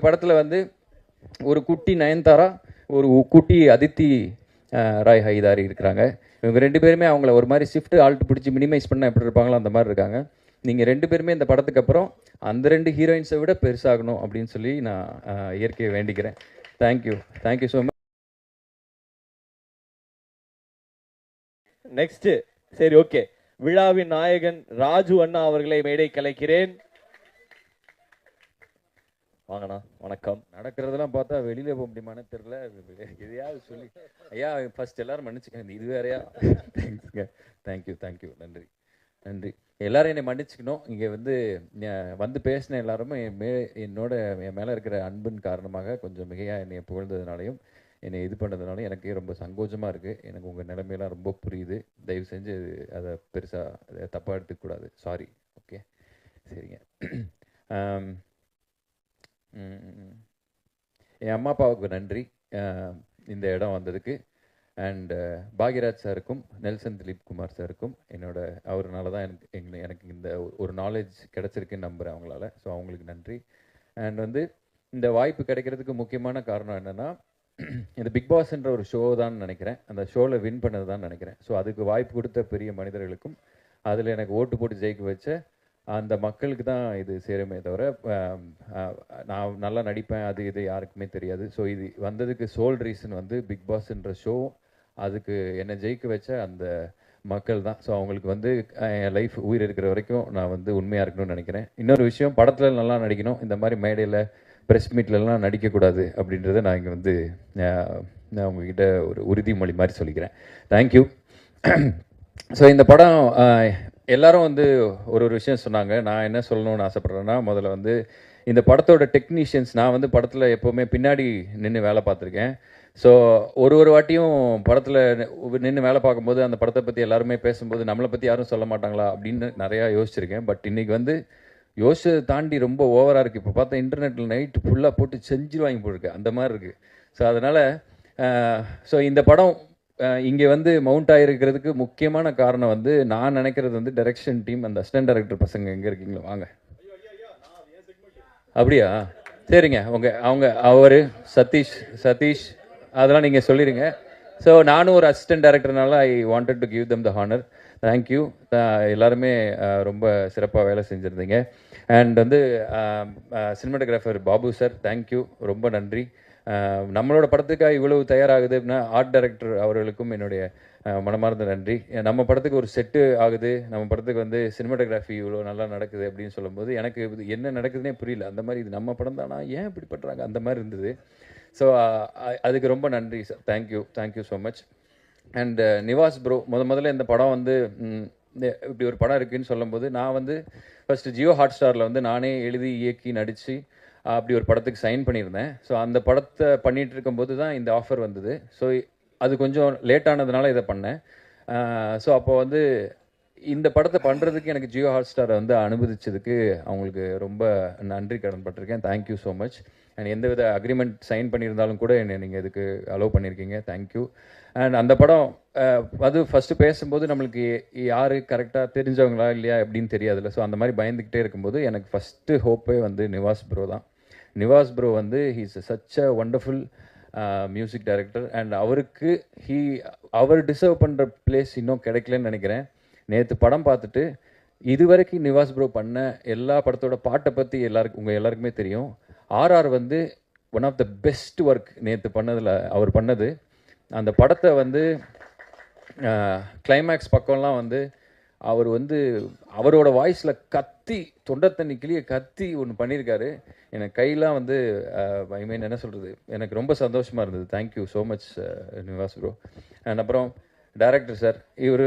படத்தில் வந்து ஒரு குட்டி நயன்தாரா, ஒரு குட்டி அதித்தி ராய் ஹைதாரி இருக்கிறாங்க. இவங்க 2 பேருமே அவங்கள ஒரு மாதிரி ஷிஃப்ட் ஆல்ட் பிடிச்சி மினிமைஸ் பண்ண எப்படி இருப்பாங்களோ அந்த மாதிரி இருக்காங்க. நீங்கள் 2 பேருமே இந்த படத்துக்கு அப்புறம் அந்த 2 ஹீரோயின்ஸை விட பெருசாகணும் அப்படின்னு சொல்லி நான் இயற்கையை வேண்டிக்கிறேன். Thank you so much. நெக்ஸ்ட் சரி, ஓகே. விழாவின் நாயகன் ராஜு அண்ணா அவர்களை மேடை கலைக்கிறேன். வாங்கண்ணா, வணக்கம். நடக்கிறதெல்லாம் பார்த்தா வெளியில் போக முடியுமான்னு தெரியல. எதையாவது சொல்லி ஐயா ஃபர்ஸ்ட் எல்லாரும் மன்னிச்சுக்கங்க, இது வேறையா? தேங்க்ஸுங்க. தேங்க்யூ. நன்றி. எல்லாரும் என்னை மன்னிச்சுக்கணும். இங்கே வந்து பேசின எல்லாருமே என் மேலே இருக்கிற அன்பின் காரணமாக கொஞ்சம் மிகையாக என்னை புகழ்ந்ததுனாலையும் என்னை இது பண்ணதுனாலும் எனக்கு ரொம்ப சங்கோஜமாக இருக்குது. எனக்கு உங்கள் நிலைமையெல்லாம் ரொம்ப புரியுது. தயவு செஞ்சு அதை பெருசாக தப்பாக எடுத்துக்கூடாது. சாரி. ஓகே, சரிங்க. என் அம்மா அப்பாவுக்கு நன்றி இந்த இடம் வந்ததுக்கு. அண்ட் பாக்யராஜ் சாருக்கும் நெல்சன் திலீப் குமார் சாருக்கும் அவர்னால தான் எனக்கு இந்த ஒரு நாலேஜ் கிடச்சிருக்குன்னு நம்புகிறேன் அவங்களால. ஸோ அவங்களுக்கு நன்றி. அண்ட் இந்த வாய்ப்பு கிடைக்கிறதுக்கு முக்கியமான காரணம் என்னென்னா, இந்த பிக் பாஸ்ன்ற ஒரு ஷோ தான் நினைக்கிறேன். அந்த ஷோவில் வின் பண்ணது தான் நினைக்கிறேன். ஸோ அதுக்கு வாய்ப்பு கொடுத்த பெரிய மனிதர்களுக்கும் அதில் எனக்கு ஓட்டு போட்டு ஜெயிக்க வச்ச அந்த மக்களுக்கு தான் இது சேருமே தவிர, நான் நல்லா நடிப்பேன் அது இது யாருக்குமே தெரியாது. ஸோ இது வந்ததுக்கு சோல் ரீசன் பிக் பாஸ்ன்ற ஷோ, அதுக்கு என்னை ஜெயிக்க வச்ச அந்த மக்கள் தான். ஸோ அவங்களுக்கு என் லைஃப் உயிர் இருக்கிற வரைக்கும் நான் உண்மையாக இருக்கணும்னு நினைக்கிறேன். இன்னொரு விஷயம், படத்தில் நல்லா நடிக்கணும். இந்த மாதிரி மேடையில் ப்ரெஸ் மீட்லலாம் நடிக்கக்கூடாது அப்படின்றத நான் இங்கே நான் உங்ககிட்ட ஒரு உறுதிமொழி மாதிரி சொல்லிக்கிறேன். தேங்க்யூ. ஸோ இந்த படம் எல்லாரும் ஒரு விஷயம் சொன்னாங்க. நான் என்ன சொல்லணும்னு ஆசைப்பட்றேன்னா, முதல்ல இந்த படத்தோட டெக்னீஷியன்ஸ், நான் படத்தில் எப்போவுமே பின்னாடி நின்று வேலை பார்த்துருக்கேன். ஸோ ஒரு வாட்டியும் படத்தில் நின்று வேலை பார்க்கும்போது அந்த படத்தை பற்றி எல்லாருமே பேசும்போது நம்மளை பற்றி யாரும் சொல்ல மாட்டாங்களா அப்படின்னு நிறையா யோசிச்சிருக்கேன். பட் இன்றைக்கி யோசிச்சதை தாண்டி ரொம்ப ஓவராக இருக்குது. இப்போ பார்த்தா இன்டர்நெட்டில் நைட்டு ஃபுல்லாக போட்டு செஞ்சுருவாங்க போட்டிருக்கு, அந்த மாதிரி இருக்குது. ஸோ அதனால் இந்த படம் இங்கே மவுண்ட் ஆகிருக்கிறதுக்கு முக்கியமான காரணம் நான் நினைக்கிறது டைரக்ஷன் டீம், அந்த அசிஸ்டன்ட் டைரக்டர் பசங்க எங்கே இருக்கீங்களோ வாங்க. அப்படியா? சரிங்க. அவர் சதீஷ் அதெல்லாம் நீங்கள் சொல்லிடுங்க. ஸோ நானும் ஒரு அசிஸ்டன்ட் டைரக்டர்னால I wanted to give them the honour. Thank you. எல்லாருமே ரொம்ப சிறப்பாக வேலை செஞ்சுருந்தீங்க. And cinematographer Babu sir, thank you, ரொம்ப நன்றி. நம்மளோட படத்துக்காக இவ்வளவு தயாராகுது அப்படின்னா ஆர்ட் டைரக்டர் அவர்களுக்கும் என்னுடைய மனமார்ந்த நன்றி. நம்ம படத்துக்கு ஒரு செட்டு ஆகுது, நம்ம படத்துக்கு சினிமாட்டோகிராஃபி இவ்வளோ நல்லா நடக்குது அப்படின்னு சொல்லும்போது எனக்கு என்ன நடக்குதுன்னே புரியல. அந்த மாதிரி இது நம்ம படம் தானா, ஏன் இப்படி பண்ணுறாங்க, அந்த மாதிரி இருந்தது. ஸோ அதுக்கு ரொம்ப நன்றி sir. Thank you so much. And Nivas bro, முதல்ல இந்த படம் இப்படி ஒரு படம் இருக்குதுன்னு சொல்லும்போது நான் ஃபஸ்ட்டு ஜியோ ஹாட் ஸ்டாரில் நானே எழுதி இயக்கி நடித்து அப்படி ஒரு படத்துக்கு சைன் பண்ணியிருந்தேன். ஸோ அந்த படத்தை பண்ணிகிட்டு இருக்கும்போது தான் இந்த ஆஃபர் வந்தது. ஸோ அது கொஞ்சம் லேட்டானதுனால இதை பண்ணேன். ஸோ அப்போ இந்த படத்தை பண்ணுறதுக்கு எனக்கு ஜியோ ஹாட் ஸ்டாரை அனுமதிச்சதுக்கு அவங்களுக்கு ரொம்ப நன்றி கடன் பட்டிருக்கேன். Thank you so much. அண்ட் எந்தவித அக்ரிமெண்ட் சைன் பண்ணியிருந்தாலும் கூட என்னை நீங்கள் இதுக்கு அலோவ் பண்ணியிருக்கீங்க. தேங்க்யூ. அண்ட் அந்த படம் ஃபஸ்ட்டு பேசும்போது நம்மளுக்கு யார் கரெக்டாக தெரிஞ்சவங்களா இல்லையா அப்படின்னு தெரியாதுல்ல. ஸோ அந்த மாதிரி பயந்துக்கிட்டே இருக்கும்போது எனக்கு ஃபஸ்ட்டு ஹோப்பே நிவாஸ் ப்ரோ தான். Nivas bro he's such a wonderful music director. And அவர் டிசர்வ் பண்ணுற பிளேஸ் இன்னும் கிடைக்கலன்னு நினைக்கிறேன். நேற்று படம் பார்த்துட்டு இதுவரைக்கும் நிவாஸ் ப்ரோ பண்ண எல்லா படத்தோட பாட்டை பற்றி உங்கள் எல்லாருக்குமே தெரியும். R R one of the best work நேற்று பண்ணதில் அவர் பண்ணது. அந்த படத்தை கிளைமேக்ஸ் பக்கம்லாம் அவர் அவரோட வாய்ஸில் கத்தி தொண்டை தண்ணி கிளிய கத்தி ஒன்று பண்ணியிருக்காரு. எனக்கு கையெல்லாம் ஐ மீன் என்ன சொல்கிறது, எனக்கு ரொம்ப சந்தோஷமாக இருந்தது. Thank you so much Nivas bro. And அப்புறம் டைரக்டர் சார், இவர்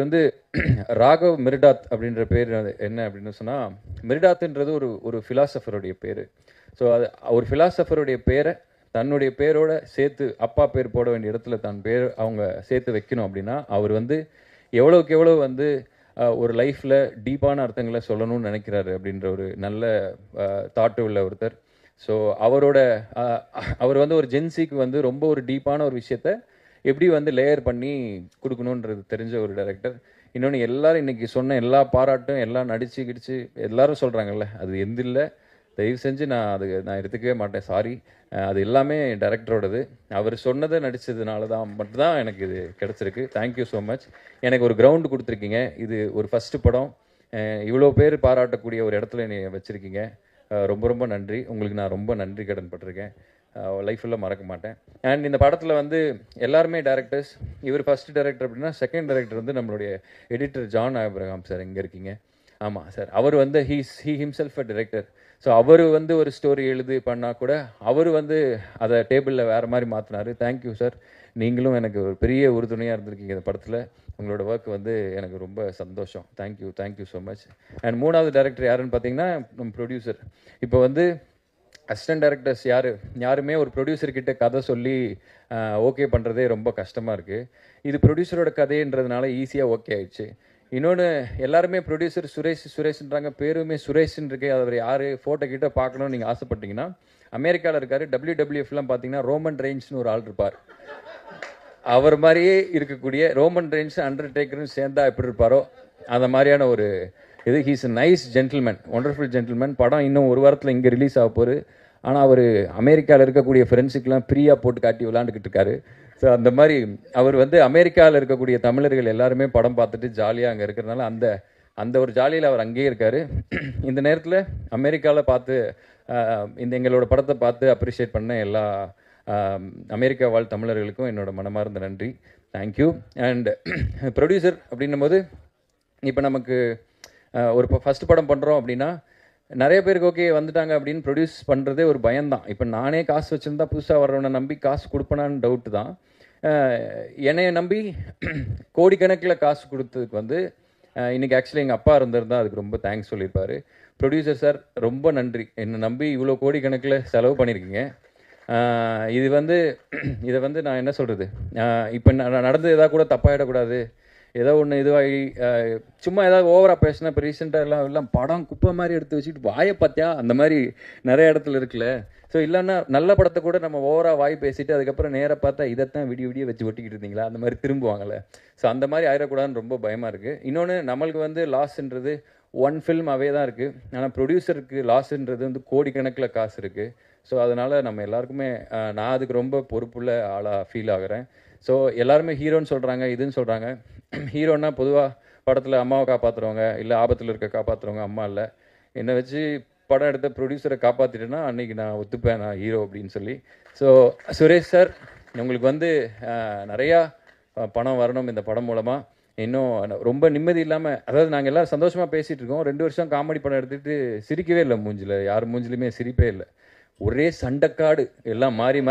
ராகவ் மிர்டாத் அப்படின்ற பேர் என்ன அப்படின்னு சொன்னால், மிர்டாத்ன்றது ஒரு ஃபிலாசபருடைய பேர். ஸோ அது ஒரு ஃபிலாசபருடைய பேரை தன்னுடைய பேரோட சேர்த்து அப்பா பேர் போட வேண்டிய இடத்துல தன் பேர் அவங்க சேர்த்து வைக்கணும் அப்படின்னா அவர் எவ்வளோக்கு எவ்வளோ ஒரு லைஃப்பில் டீப்பான அர்த்தங்களை சொல்லணும்னு நினைக்கிறாரு அப்படின்ற ஒரு நல்ல தாட்டு உள்ள ஒருத்தர். ஸோ அவர் ஒரு ஜென்சிக்கு ரொம்ப ஒரு டீப்பான ஒரு விஷயத்த எப்படி லேயர் பண்ணி கொடுக்கணுன்றது தெரிஞ்ச ஒரு டைரக்டர். இன்னொன்று எல்லாரும் இன்றைக்கி சொன்ன எல்லா பாராட்டும் எல்லாம் நடிச்சு கிடிச்சு எல்லாரும் சொல்கிறாங்கல்ல, அது எந்த இல்லை தயவு செஞ்சு நான் எடுத்துக்கவே மாட்டேன், சாரி. அது எல்லாமே டைரக்டரோடது. அவர் சொன்னதை நடித்ததுனால தான் மட்டும்தான் எனக்கு இது கிடச்சிருக்கு. Thank you so much. எனக்கு ஒரு கிரவுண்டு கொடுத்துருக்கீங்க. இது ஒரு ஃபஸ்ட்டு படம். இவ்வளோ பேர் பாராட்டக்கூடிய ஒரு இடத்துல என்னை வச்சுருக்கீங்க. ரொம்ப ரொம்ப நன்றி. உங்களுக்கு நான் ரொம்ப நன்றி கடன் பட்டிருக்கேன். லைஃப் ஃபுல்லாக மறக்க மாட்டேன். அண்ட் இந்த படத்தில் வந்து எல்லாருமே டேரக்டர்ஸ். இவர் ஃபஸ்ட்டு டைரக்டர் அப்படின்னா, செகண்ட் டைரக்டர் வந்து நம்மளுடைய எடிட்டர் ஜான் ஆபிரகாம் சார். இங்கே இருக்கீங்க. ஆமாம் சார். அவர் வந்து he himself a director. So அவர் வந்து ஒரு ஸ்டோரி எழுதி பண்ணால் கூட அவர் வந்து அதை டேபிளில் வேறு மாதிரி மாற்றினார். Thank you sir. நீங்களும் எனக்கு ஒரு பெரிய உறுதுணையாக இருந்திருக்கீங்க இந்த படத்தில். உங்களோட ஒர்க் வந்து எனக்கு ரொம்ப சந்தோஷம். Thank you so much. அண்ட் மூணாவது டைரக்டர் யாருன்னு பார்த்தீங்கன்னா, நம்ம ப்ரொடியூசர். இப்போ வந்து அசிஸ்டன்ட் டைரக்டர்ஸ் யாருமே ஒரு ப்ரொடியூசர்கிட்ட கதை சொல்லி ஓகே பண்ணுறதே ரொம்ப கஷ்டமாக இருக்குது. இது ப்ரொடியூசரோட கதைன்றதுனால ஈஸியாக ஓகே ஆயிடுச்சு. இன்னொன்று, எல்லாருமே ப்ரொடியூசர் சுரேஷ்ன்றாங்க. பேருமே சுரேஷ்ன்னு இருக்கு. அவர் யார், ஃபோட்டோ கிட்ட பார்க்கணும்னு நீங்கள் ஆசைப்பட்டீங்கன்னா, அமெரிக்காவில் இருக்கார். WWFலாம் பார்த்தீங்கன்னா ரோமன் ரெயின்ஸ்னு ஒரு ஆள் இருப்பார். அவர் மாதிரியே இருக்கக்கூடிய ரோமன் ரெயின்ஸ் அண்டர்டேக்கர்னு சேர்ந்தா எப்படி இருப்பாரோ அந்த மாதிரியான ஒரு இது. He's nice gentleman, wonderful gentleman. படம் இன்னும் ஒரு வாரத்தில் இங்கே ரிலீஸ் ஆக போகுது. ஆனால் அவர் அமெரிக்காவில் இருக்கக்கூடிய ஃப்ரெண்ட்ஸுக்கெலாம் ஃப்ரீயாக போட்டு காட்டி விளாண்டுக்கிட்டு இருக்காரு. ஸோ அந்த மாதிரி அவர் வந்து அமெரிக்காவில் இருக்கக்கூடிய தமிழர்கள் எல்லாருமே படம் பார்த்துட்டு ஜாலியாக அங்கே இருக்கிறதுனால அந்த ஒரு ஜாலியில் அவர் அங்கேயே இருக்கார். இந்த நேரத்தில் அமெரிக்காவில் பார்த்து எங்களோட படத்தை பார்த்து அப்ரிஷியேட் பண்ண எல்லா அமெரிக்கா வாழ் தமிழர்களுக்கும் என்னோட மனமார்ந்த நன்றி. தேங்க்யூ. அண்ட் ப்ரொடியூசர் அப்படின்னும் போது, இப்போ நமக்கு ஒரு ஃபஸ்ட்டு படம் பண்ணுறோம் அப்படின்னா, நிறைய பேருக்கு ஓகே வந்துட்டாங்க அப்படின்னு ப்ரொடியூஸ் பண்ணுறதே ஒரு பயம்தான். இப்போ நானே காசு வச்சுருந்தா புதுசாக வர்றவனை நம்பி காசு கொடுப்பனான்னு டவுட்டு தான். என்னைய நம்பி கோடிக்கணக்கில் காசு கொடுத்ததுக்கு வந்து இன்றைக்கி ஆக்சுவலி எங்கள் அப்பா இருந்திருந்தால் அதுக்கு ரொம்ப தேங்க்ஸ் சொல்லியிருப்பார். ப்ரொடியூசர் சார் ரொம்ப நன்றி. என்னை நம்பி இவ்வளோ கோடிக்கணக்கில் செலவு பண்ணியிருக்கீங்க. இதை வந்து நான் என்ன சொல்கிறது, இப்போ நடந்து எதாவது கூட தப்பாகிடக்கூடாது. ஏதோ ஒன்று இதுவாகி சும்மா ஏதாவது ஓவராக பேசினா, இப்போ ரீசெண்டாக எல்லாம் படம் குப்பை மாதிரி எடுத்து வச்சுட்டு வாயை பார்த்தியா அந்த மாதிரி நிறைய இடத்துல இருக்குல்ல. ஸோ இல்லைன்னா நல்ல படத்தை கூட நம்ம ஓவராக வாய் பேசிட்டு அதுக்கப்புறம் நேராக பார்த்தா இதைத்தான் விடிய வச்சு ஒட்டிக்கிட்டு இருந்தீங்களா அந்த மாதிரி திரும்புவாங்கள்ல. ஸோ அந்த மாதிரி ஆயிடக்கூடாதுன்னு ரொம்ப பயமாக இருக்குது. இன்னொன்று, நம்மளுக்கு வந்து லாஸ்ன்றது ஒன் ஃபில்ம் அவே தான் இருக்குது. ஆனால் ப்ரொடியூசருக்கு லாஸ்ன்றது வந்து கோடிக்கணக்கில் காசு இருக்குது. ஸோ அதனால் நம்ம எல்லாருக்குமே நான் அதுக்கு ரொம்ப பொறுப்புள்ள ஆளாக ஃபீல் ஆகிறேன். ஸோ எல்லாருமே ஹீரோன்னு சொல்கிறாங்க, இதுன்னு சொல்கிறாங்க. ஹீரோன்னா பொதுவாக படத்தில் அம்மாவை காப்பாற்றுறவங்க, இல்லை ஆபத்தில் இருக்க காப்பாற்றுறவங்க அம்மா இல்லை. என்னை வச்சு படம் எடுத்த ப்ரொடியூசரை காப்பாற்றிட்டேன்னா அன்றைக்கி நான் ஒத்துப்பேன், நான் ஹீரோ அப்படின்னு சொல்லி. ஸோ சுரேஷ் சார், உங்களுக்கு வந்து நிறையா பணம் வரணும் இந்த படம் மூலமாக. இன்னும் ரொம்ப நிம்மதி இல்லாமல், அதாவது நாங்கள் எல்லோரும் சந்தோஷமாக பேசிகிட்டு இருக்கோம். 2 வருஷம் காமெடி படம் எடுத்துகிட்டு சிரிக்கவே இல்லை. மூஞ்சில் யார் மூஞ்சிலுமே சிரிப்பே இல்லை. ஒரே சண்டைக்காடு, எல்லாம் மாறி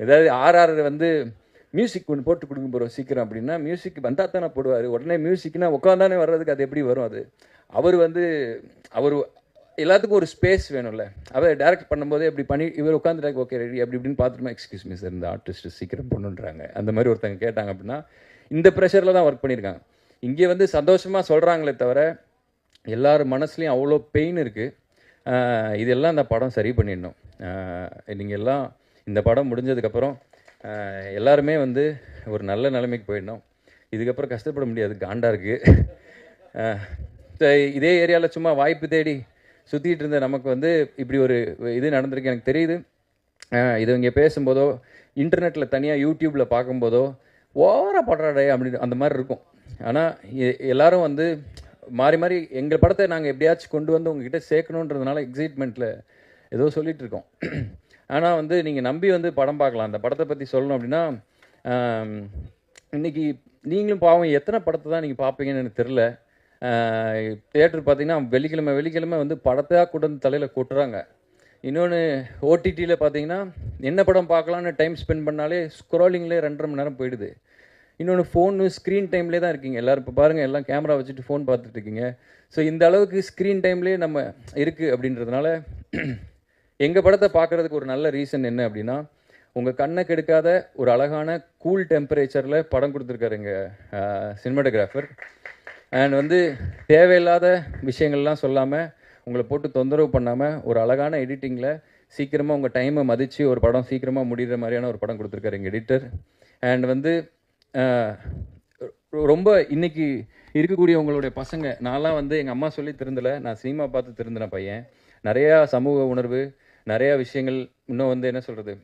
ஏதாவது RR வந்து மியூசிக் ஒன்று போட்டு கொடுங்க போகிறோம் சீக்கிரம் அப்படின்னா, மியூசிக் வந்தால் தானே போடுவார். உடனே மியூசிக்னா உட்காந்தானே வர்றதுக்கு அது எப்படி வரும்? அவர் எல்லாத்துக்கும் ஒரு ஸ்பேஸ் வேணும்ல. அவர் டைரக்ட் பண்ணும்போதே இப்படி பண்ணி இவர் உட்காந்துட்டாங்க, ஓகே ரெடி அப்படி இப்படின்னு பார்த்துட்டுமா, எக்ஸ்கியூஸ் மீ சார், இந்த ஆர்டிஸ்ட்டு சீக்கிரம் பண்ணுன்றாங்க அந்த மாதிரி ஒருத்தங்க கேட்டாங்க அப்படின்னா, இந்த ப்ரெஷரில் தான் ஒர்க் பண்ணியிருக்காங்க. இங்கே வந்து சந்தோஷமாக சொல்கிறாங்களே தவிர எல்லார் மனசுலையும் அவ்வளோ பெயின் இருக்குது. இதெல்லாம் இந்த படம் சரி பண்ணிடணும். நீங்கள் எல்லாம் இந்த படம் முடிஞ்சதுக்கப்புறம் எல்லாருமே வந்து ஒரு நல்ல நிலைமைக்கு போயிடணும். இதுக்கப்புறம் கஷ்டப்பட முடியாது, காண்டாக இருக்குது. இதே ஏரியாவில் சும்மா வாய்ப்பு தேடி சுற்றிட்டு இருந்த நமக்கு வந்து இப்படி ஒரு இது நடந்திருக்கு. எனக்கு தெரியுது, இது இங்கே பேசும்போதோ இன்டர்நெட்டில் தனியாக யூடியூப்பில் பார்க்கும்போதோ ஓவராக படுறாடே அப்படின்னு அந்த மாதிரி இருக்கும். ஆனால் எல்லோரும் வந்து மாறி எங்கள் படத்தை நாங்கள் எப்படியாச்சும் கொண்டு வந்து உங்ககிட்ட சேர்க்கணுன்றதுனால எக்ஸைட்மெண்ட்டில் ஏதோ சொல்லிகிட்டு இருக்கோம். ஆனால் வந்து நீங்கள் நம்பி வந்து படம் பார்க்கலாம். அந்த படத்தை பற்றி சொல்லணும் அப்படின்னா, இன்றைக்கி நீங்களும் பாவம் எத்தனை படத்தை தான் நீங்கள் பார்ப்பீங்கன்னு எனக்கு தெரில. தியேட்டர் பார்த்தீங்கன்னா வெள்ளிக்கிழமை வந்து படத்தையாக கூட வந்து தலையில் கொட்டுறாங்க. இன்னொன்று, ஓடிடியில் பார்த்தீங்கன்னா என்ன படம் பார்க்கலான்னு டைம் ஸ்பெண்ட் பண்ணாலே ஸ்க்ரோலிங்லேயே 2.5 மணி நேரம் போயிடுது. இன்னொன்று, ஃபோனு ஸ்க்ரீன் டைம்லேயே தான் இருக்கீங்க எல்லோரும். இப்போ பாருங்கள், எல்லாம் கேமரா வச்சுட்டு ஃபோன் பார்த்துட்ருக்கீங்க. ஸோ இந்த அளவுக்கு ஸ்க்ரீன் டைம்லேயே நம்ம இருக்குது அப்படின்றதுனால எங்கள் படத்தை பார்க்குறதுக்கு ஒரு நல்ல ரீசன் என்ன அப்படின்னா, உங்கள் கண்ணை கெடுக்காத ஒரு அழகான கூல் டெம்பரேச்சரில் படம் கொடுத்துருக்காரு எங்கள் சினிமாட்டோகிராஃபர். அண்ட் வந்து தேவையில்லாத விஷயங்கள்லாம் சொல்லாமல், உங்களை போட்டு தொந்தரவு பண்ணாமல், ஒரு அழகான எடிட்டிங்கில் சீக்கிரமாக உங்கள் டைமை மதித்து ஒரு படம் சீக்கிரமாக முடிகிற மாதிரியான ஒரு படம் கொடுத்துருக்காரு எங்கள் எடிட்டர். அண்ட் வந்து ரொம்ப இன்றைக்கி இருக்கக்கூடிய உங்களுடைய பசங்க, நான்லாம் வந்து எங்கள் அம்மா சொல்லி திருந்தலை, நான் சினிமா பார்த்து திருந்தின பையன். நிறையா சமூக உணர்வு, நிறையா விஷயங்கள், இன்னும் வந்து என்ன சொல்கிறது,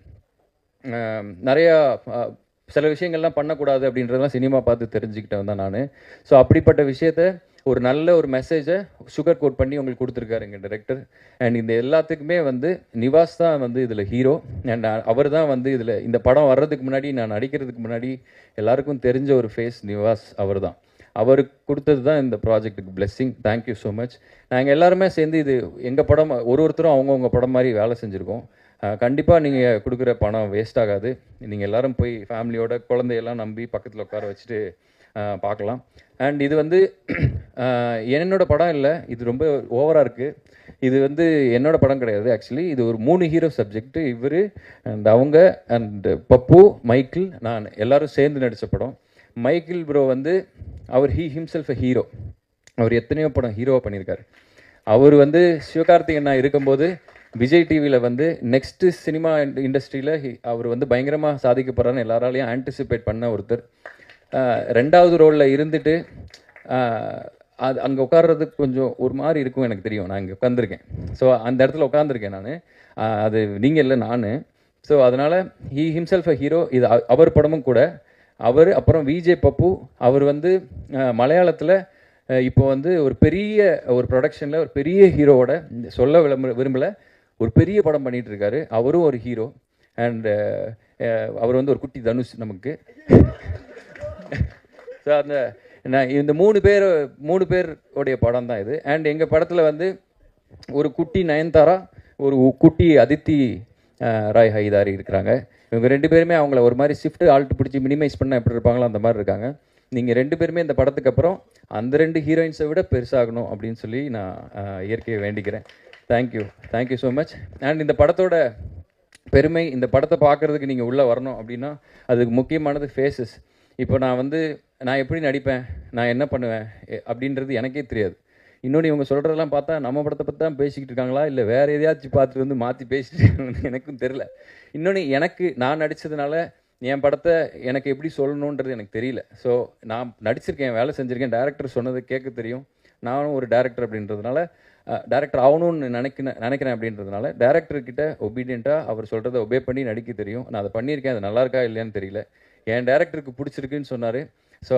நிறையா சில விஷயங்கள்லாம் பண்ணக்கூடாது அப்படின்றதெல்லாம் சினிமா பார்த்து தெரிஞ்சுக்கிட்டேன் தான் நான். ஸோ அப்படிப்பட்ட விஷயத்த ஒரு நல்ல ஒரு மெசேஜை சுகர் கோட் பண்ணி உங்களுக்கு கொடுத்துருக்காரு எங்கள் டைரக்டர். அண்ட் இந்த எல்லாத்துக்குமே வந்து நிவாஸ் தான் வந்து இதில் ஹீரோ. அண்ட் அவர் தான் வந்து இதில் இந்த படம் வர்றதுக்கு முன்னாடி, நான் நடிக்கிறதுக்கு முன்னாடி எல்லாருக்கும் தெரிஞ்ச ஒரு ஃபேஸ் நிவாஸ் அவர் தான். அவருக்கு கொடுத்தது தான் இந்த ப்ராஜெக்ட்டுக்கு பிளெஸ்ஸிங். Thank you so much. நாங்கள் எல்லாருமே சேர்ந்து இது எங்கள் படம், ஒருத்தரும் அவங்கவுங்க படம் மாதிரி வேலை செஞ்சுருக்கோம். கண்டிப்பாக நீங்கள் கொடுக்குற பணம் வேஸ்ட் ஆகாது. நீங்கள் எல்லோரும் போய் ஃபேமிலியோட குழந்தையெல்லாம் நம்பி பக்கத்தில் உட்கார வச்சுட்டு பார்க்கலாம். அண்ட் இது வந்து என்னோட படம் இல்லை, இது ரொம்ப ஓவராக இருக்குது. இது வந்து என்னோட படம் கிடையாது ஆக்சுவலி. இது ஒரு 3 ஹீரோ சப்ஜெக்ட். இவர் அண்ட் அவங்க அண்ட் பப்பு, மைக்கிள், நான் எல்லாரும் சேர்ந்து நடித்த படம். மைக்கிள் ப்ரோ வந்து அவர் ஹிம்செல்ஃப் அ ஹீரோ. அவர் எத்தனையோ படம் ஹீரோவாக பண்ணியிருக்காரு. அவர் வந்து சிவகார்த்திகேயன் இருக்கும்போது விஜய் டிவியில் வந்து நெக்ஸ்ட்டு சினிமா இண்டஸ்ட்ரியில் அவர் வந்து பயங்கரமாக சாதிக்கப்படுறான்னு எல்லாராலையும் ஆன்டிசிபேட் பண்ண ஒருத்தர். 2வது ரோலில் இருந்துட்டு அது அங்கே உட்கார்றதுக்கு கொஞ்சம் ஒரு மாதிரி இருக்கும், எனக்கு தெரியும். நான் இங்கே உட்காந்துருக்கேன். ஸோ அந்த இடத்துல உட்காந்துருக்கேன் நான். அது நீங்கள் இல்லை, நான். ஸோ அதனால் ஹிம்செல்ஃப் அ ஹீரோ. இது அவர் படமும் கூட. அவர் அப்புறம் விஜே பப்பு, அவர் வந்து மலையாளத்தில் இப்போ வந்து ஒரு பெரிய ஒரு ப்ரொடக்ஷனில் ஒரு பெரிய ஹீரோவோட, சொல்ல விரும்பலை, ஒரு பெரிய படம் பண்ணிகிட்டு இருக்காரு. அவரும் ஒரு ஹீரோ. அண்டு அவர் வந்து ஒரு குட்டி தனுஷ் நமக்கு. ஸோ அந்த நான் இந்த 3 பேருடைய படம் தான் இது. அண்ட் எங்கள் படத்தில் வந்து ஒரு குட்டி நயன்தாரா, ஒரு குட்டி அதித்தி ராய் ஹைதாரி இருக்கிறாங்க. இவங்க 2 பேருமே அவங்கள ஒரு மாதிரி ஷிஃப்ட் ஆல்ட்டு பிடிச்சி மினிமைஸ் பண்ண எப்படி இருப்பாங்களோ அந்த மாதிரி இருக்காங்க. நீங்கள் 2 பேருமே இந்த படத்துக்கு அப்புறம் அந்த 2 ஹீரோயின்ஸை விட பெருசாகணும் அப்படின்னு சொல்லி நான் இயற்கையை வேண்டிக்கிறேன். Thank you so much. அண்ட் இந்த படத்தோட பெருமை, இந்த படத்தை பார்க்குறதுக்கு நீங்கள் உள்ளே வரணும் அப்படின்னா அதுக்கு முக்கியமானது ஃபேஸஸ். இப்போ நான் எப்படி நடிப்பேன், நான் என்ன பண்ணுவேன் அப்படின்றது எனக்கே தெரியாது. இன்னொன்று இவங்க சொல்கிறதெல்லாம் பார்த்தா நம்ம படத்தை பற்றி தான் பேசிக்கிட்டு இருக்காங்களா, இல்லை வேறு எதையாச்சும் பார்த்துட்டு வந்து மாற்றி பேசிட்டு எனக்கும் தெரில. இன்னொன்று நான் நடித்ததுனால என் படத்தை எனக்கு எப்படி சொல்லணுன்றது எனக்கு தெரியல. ஸோ நான் நடிச்சிருக்கேன், வேலை செஞ்சுருக்கேன், டேரக்டர் சொன்னதை கேட்க தெரியும். நானும் ஒரு டேரக்டர் அப்படின்றதுனால, டேரக்டர் ஆகணும்னு நினைக்கிறேன் அப்படின்றதுனால டேரக்டர்கிட்ட ஒபீடியண்ட்டாக அவர் சொல்கிறத ஒபே பண்ணி நடிக்க தெரியும். நான் அதை பண்ணியிருக்கேன். அது நல்லா இருக்கா இல்லையான்னு தெரியல. என் டேரக்டருக்கு பிடிச்சிருக்குன்னு சொன்னார். ஸோ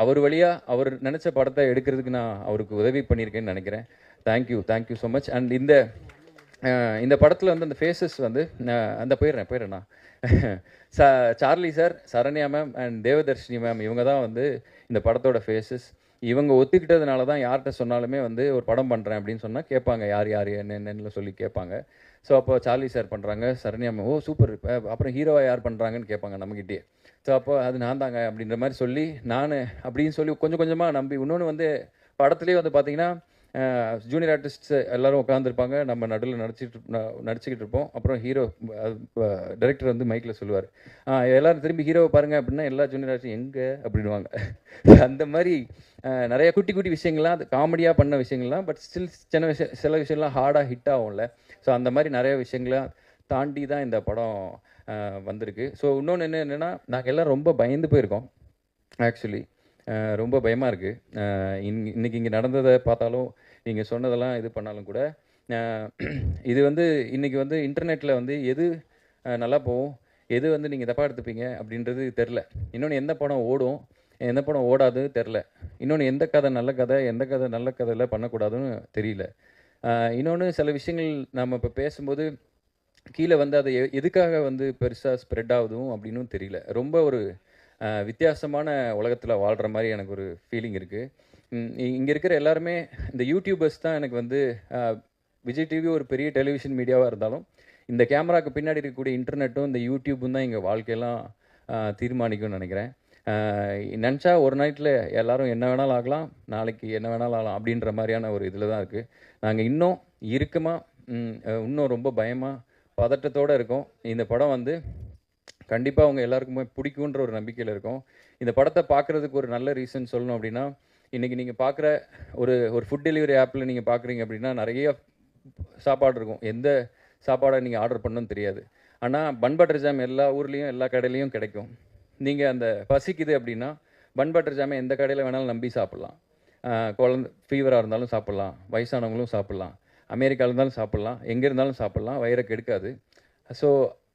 அவர் வழியாக அவர் நினச்ச படத்தை எடுக்கிறதுக்கு நான் அவருக்கு உதவி பண்ணியிருக்கேன்னு நினைக்கிறேன். Thank you so much. அண்ட் இந்த படத்தில் வந்து அந்த ஃபேஸஸ் வந்து அந்த போயிடுறேண்ணா. Charlie sir, Saranya ma'am and Devadarshini ma'am, இவங்க தான் வந்து இந்த படத்தோட ஃபேஸஸ். இவங்க ஒத்துக்கிட்டதுனால தான் யார்கிட்ட சொன்னாலுமே வந்து ஒரு படம் பண்ணுறேன் அப்படின்னு சொன்னால் கேட்பாங்க, யார் என்னென்னு சொல்லி கேட்பாங்க. ஸோ அப்போ சார்லி சார் பண்ணுறாங்க, சரண்யா மேம் ஓ சூப்பர், அப்புறம் ஹீரோவாக யார் பண்ணுறாங்கன்னு கேட்பாங்க நம்மக்கிட்டே. ஸோ அப்போ அது நான் தாங்க அப்படின்ற மாதிரி சொல்லி நான் அப்படின்னு சொல்லி கொஞ்சம் கொஞ்சமாக நம்பி, இன்னொன்று வந்து படத்துலேயே வந்து பார்த்தீங்கன்னா ஜூனியர் ஆர்டிஸ்ட்ஸ் எல்லோரும் உட்காந்துருப்பாங்க, நம்ம நடுவில் நடிச்சுக்கிட்டு இருப்போம். அப்புறம் ஹீரோ டைரக்டர் வந்து மைக்கில் சொல்லுவார், எல்லோரும் திரும்பி ஹீரோவை பாருங்கள் அப்படின்னா எல்லா ஜூனியர் ஆர்டிஸ்ட் எங்கே அப்படின்வாங்க. அந்த மாதிரி நிறைய குட்டி குட்டி விஷயங்கள்லாம், அது காமெடியாக பண்ண விஷயங்கள்லாம், பட் ஸ்டில் சில விஷயம்லாம் ஹார்டாக ஹிட் ஆகும்ல. ஸோ அந்த மாதிரி நிறைய விஷயங்களாம் தாண்டி தான் இந்த படம் வந்திருக்கு. ஸோ இன்னொன்று என்னென்னா, நாங்கள் எல்லாம் ரொம்ப பயந்து போயிருக்கோம் ஆக்சுவலி. ரொம்ப பயமாக இருக்குது. இன்றைக்கி இங்கே நடந்ததை பார்த்தாலும், நீங்கள் சொன்னதெல்லாம் இது பண்ணாலும் கூட, இது வந்து இன்றைக்கி வந்து இன்டர்நெட்டில் வந்து எது நல்லா போகும், எது வந்து நீங்கள் தப்பாக எடுத்துப்பீங்க அப்படின்றது தெரில. இன்னொன்று எந்த படம் ஓடும், எந்த படம் ஓடாது தெரில. இன்னொன்று எந்த கதை நல்ல கதை, எந்த கதை நல்ல கதையில் பண்ணக்கூடாதுன்னு தெரியல. இன்னொன்று சில விஷயங்கள் நம்ம இப்போ பேசும்போது கீழே வந்து அதை எதுக்காக வந்து பெருசாக ஸ்ப்ரெட் ஆகுதும் அப்படின்னும் தெரியல. ரொம்ப ஒரு வித்தியாசமான உலகத்தில் வாழ்கிற மாதிரி எனக்கு ஒரு ஃபீலிங் இருக்குது. இங்கே இருக்கிற எல்லாருமே இந்த யூடியூபர்ஸ் தான் எனக்கு வந்து, விஜய் டிவி ஒரு பெரிய டெலிவிஷன் மீடியாவாக இருந்தாலும் இந்த கேமராவுக்கு பின்னாடி இருக்கக்கூடிய இன்டர்நெட்டும் இந்த யூடியூப்பும் தான் எங்கள் வாழ்க்கையெல்லாம் தீர்மானிக்கும்னு நினைக்கிறேன். நினச்சா ஒரு நைட்டில் எல்லோரும் என்ன வேணாலும் ஆகலாம், நாளைக்கு என்ன வேணாலும் ஆகலாம் அப்படின்ற மாதிரியான ஒரு இதில் தான் இருக்குது. நாங்கள் இன்னும் இன்னும் ரொம்ப பயமாக பதட்டத்தோடு இருக்கோம். இந்த படம் வந்து கண்டிப்பாக அவங்க எல்லாருக்குமே பிடிக்குன்ற ஒரு நம்பிக்கையில் இருக்கோம். இந்த படத்தை பார்க்குறதுக்கு ஒரு நல்ல ரீசன் சொல்லணும் அப்படின்னா, இன்றைக்கி நீங்கள் பார்க்குற ஒரு ஃபுட் டெலிவரி ஆப்பில் நீங்கள் பார்க்குறீங்க அப்படின்னா நிறைய சாப்பாடு இருக்கும். எந்த சாப்பாடை நீங்கள் ஆர்டர் பண்ணணும்னு தெரியாது. ஆனால் பன் பட்டர் ஜாம் எல்லா ஊர்லேயும் எல்லா கடையிலையும் கிடைக்கும். நீங்கள் அந்த பசிக்குது அப்படின்னா பன் பட்டர் ஜாமை எந்த கடையில் வேணாலும் நம்பி சாப்பிட்லாம். குழந்தை ஃபீவராக இருந்தாலும் சாப்பிட்லாம், வயசானவங்களும் சாப்பிட்லாம். அமெரிக்காவில் இருந்தாலும் சாப்பிட்லாம், எங்கே இருந்தாலும் சாப்பிட்லாம், வயிறை கெடுக்காது. ஸோ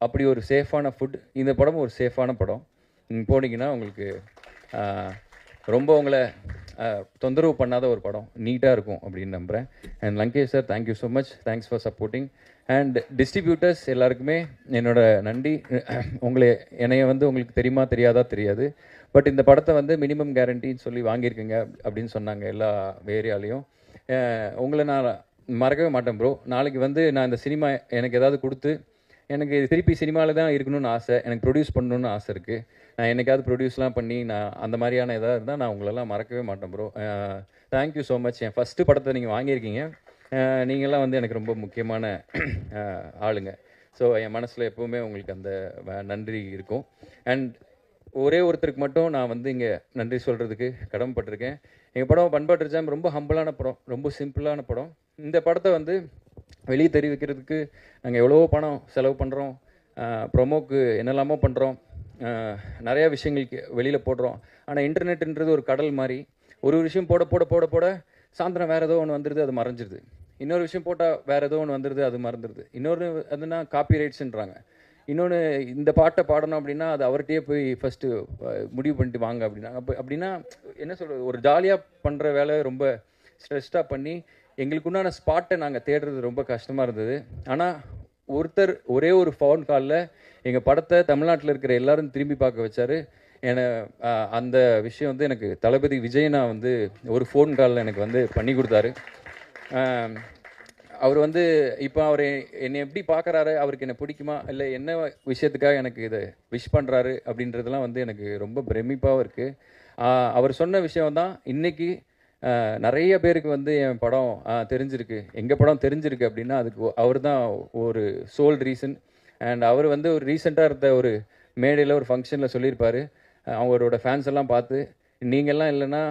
அப்படி ஒரு சேஃபான ஃபுட். இந்த படமும் ஒரு சேஃபான படம். நீங்கள் போனீங்கன்னா உங்களுக்கு ரொம்ப உங்களை தொந்தரவு பண்ணாத ஒரு படம், நீட்டாக இருக்கும் அப்படின்னு நம்புகிறேன். And Lankesh sir, thank you so much, thanks for supporting. And distributors எல்லாருக்குமே என்னோட நன்றி. என்னைய வந்து உங்களுக்கு தெரியுமா தெரியாதா தெரியாது, பட் இந்த படத்தை வந்து மினிமம் கேரண்டின்னு சொல்லி வாங்கியிருக்கீங்க அப்படின்னு சொன்னாங்க எல்லா ஏரியாலையும். உங்களை நான் மறக்கவே மாட்டேன் ப்ரோ. நாளைக்கு வந்து நான் இந்த சினிமா எனக்கு ஏதாவது கொடுத்து எனக்கு திருப்பி சினிமாவில் தான் இருக்கணும்னு ஆசை, எனக்கு ப்ரொடியூஸ் பண்ணணுன்னு ஆசை இருக்குது. நான் என்னைக்காவது ப்ரொடியூஸ்லாம் பண்ணி நான் அந்த மாதிரியான எதாவது இருந்தால் நான் உங்களெல்லாம் மறக்கவே மாட்டேன் ப்ரோ. Thank you so much. என் ஃபஸ்ட்டு படத்தை நீங்கள் வாங்கியிருக்கீங்க. நீங்கள்லாம் வந்து எனக்கு ரொம்ப முக்கியமான ஆளுங்க. ஸோ என் மனசில் எப்போவுமே உங்களுக்கு அந்த நன்றி இருக்கும். அண்ட் ஒரே ஒருத்தருக்கு மட்டும் நான் வந்து இங்கே நன்றி சொல்கிறதுக்கு கடமைப்பட்டிருக்கேன். எங்கள் படம் பண்பாட்டு ஜாம் ரொம்ப ஹம்பிளான படம், ரொம்ப சிம்பிளான படம். இந்த படத்தை வந்து வெளியே தெரிவிக்கிறதுக்கு நாங்கள் எவ்வளவோ பணம் செலவு பண்ணுறோம், ப்ரொமோக்கு என்னெல்லாமோ பண்ணுறோம், நிறையா விஷயங்களுக்கு வெளியில் போடுறோம். ஆனால் இன்டர்நெட்டுன்றது ஒரு கடல் மாதிரி. ஒரு விஷயம் போட போட போட போட சாயந்தரம் வேறு ஏதோ ஒன்று வந்துடுது, அது மறைஞ்சிருது. இன்னொரு விஷயம் போட்டால் வேறு ஏதோ ஒன்று வந்துடுது, அது மறந்துடுது. இன்னொரு அதுனா காப்பி ரைட்ஸுன்றாங்க. இன்னொன்று இந்த பாட்டை பாடணும் அப்படின்னா அது அவர்கிட்டயே போய் ஃபஸ்ட்டு முடிவு பண்ணிட்டு வாங்க அப்படின்னா அப்படின்னா என்ன சொல்கிறது, ஒரு ஜாலியாக பண்ணுற வேலை ரொம்ப ஸ்ட்ரெஸ்டாக பண்ணி எங்களுக்குண்டான ஸ்பாட்டை நாங்கள் தேடுறது ரொம்ப கஷ்டமாக இருந்தது. ஆனால் ஒருத்தர் ஒரே ஒரு ஃபோன் காலில் எங்கள் படத்தை தமிழ்நாட்டில் இருக்கிற எல்லாரும் திரும்பி பார்க்க வச்சார். அந்த விஷயம் வந்து எனக்கு தளபதி விஜயனா வந்து ஒரு ஃபோன் காலில் எனக்கு வந்து பண்ணி கொடுத்தாரு. அவர் வந்து இப்போ அவர் என்னை எப்படி பார்க்குறாரு, அவருக்கு என்ன பிடிக்குமா இல்லை என்ன விஷயத்துக்காக எனக்கு இதை விஷ் பண்ணுறாரு அப்படின்றதெல்லாம் வந்து எனக்கு ரொம்ப பிரமிப்பாகவும் இருக்குது. அவர் சொன்ன விஷயம் தான் இன்றைக்கி நிறைய பேருக்கு வந்து என் படம் தெரிஞ்சிருக்கு, எங்கள் படம் தெரிஞ்சிருக்கு அப்படின்னா அதுக்கு அவர் தான் ஒரு சோல் ரீசன். அண்ட் அவர் வந்து ஒரு ரீசெண்டாக இருந்த ஒரு மேடையில் ஒரு ஃபங்க்ஷனில் சொல்லியிருப்பார், அவரோட ஃபேன்ஸ் எல்லாம் பார்த்து நீங்கள்லாம் இல்லைன்னா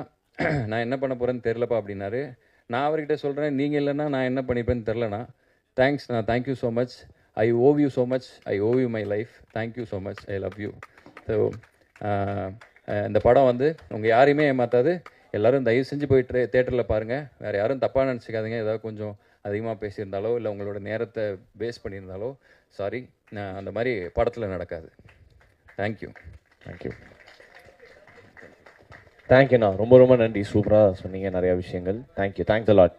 நான் என்ன பண்ண போகிறேன்னு தெரிலப்பா அப்படின்னாரு. நான் அவர்கிட்ட சொல்கிறேன், நீங்கள் இல்லைன்னா நான் என்ன பண்ணிப்பேன்னு தெரிலண்ணா. தேங்க்ஸ், நான் thank you so much, I owe you so much, I owe you my life, thank you so much, I love you. So இந்த படம் வந்து உங்கள் யாரையுமே ஏமாற்றாது. எல்லோரும் தயவு செஞ்சு போயிட்டு தேட்டரில் பாருங்கள். வேறு யாரும் தப்பாக நினச்சிக்காதீங்க. ஏதாவது கொஞ்சம் அதிகமாக பேசியிருந்தாலோ இல்லை உங்களோட நேரத்தை வேஸ்ட் பண்ணியிருந்தாலோ சாரி, அந்த மாதிரி படத்தில் நடக்காது. தேங்க்யூ. தேங்க்யூ. தேங்க்யூண்ணா, ரொம்ப ரொம்ப நன்றி. சூப்பராக சொன்னீங்க நிறையா விஷயங்கள். Thank you, thanks a lot.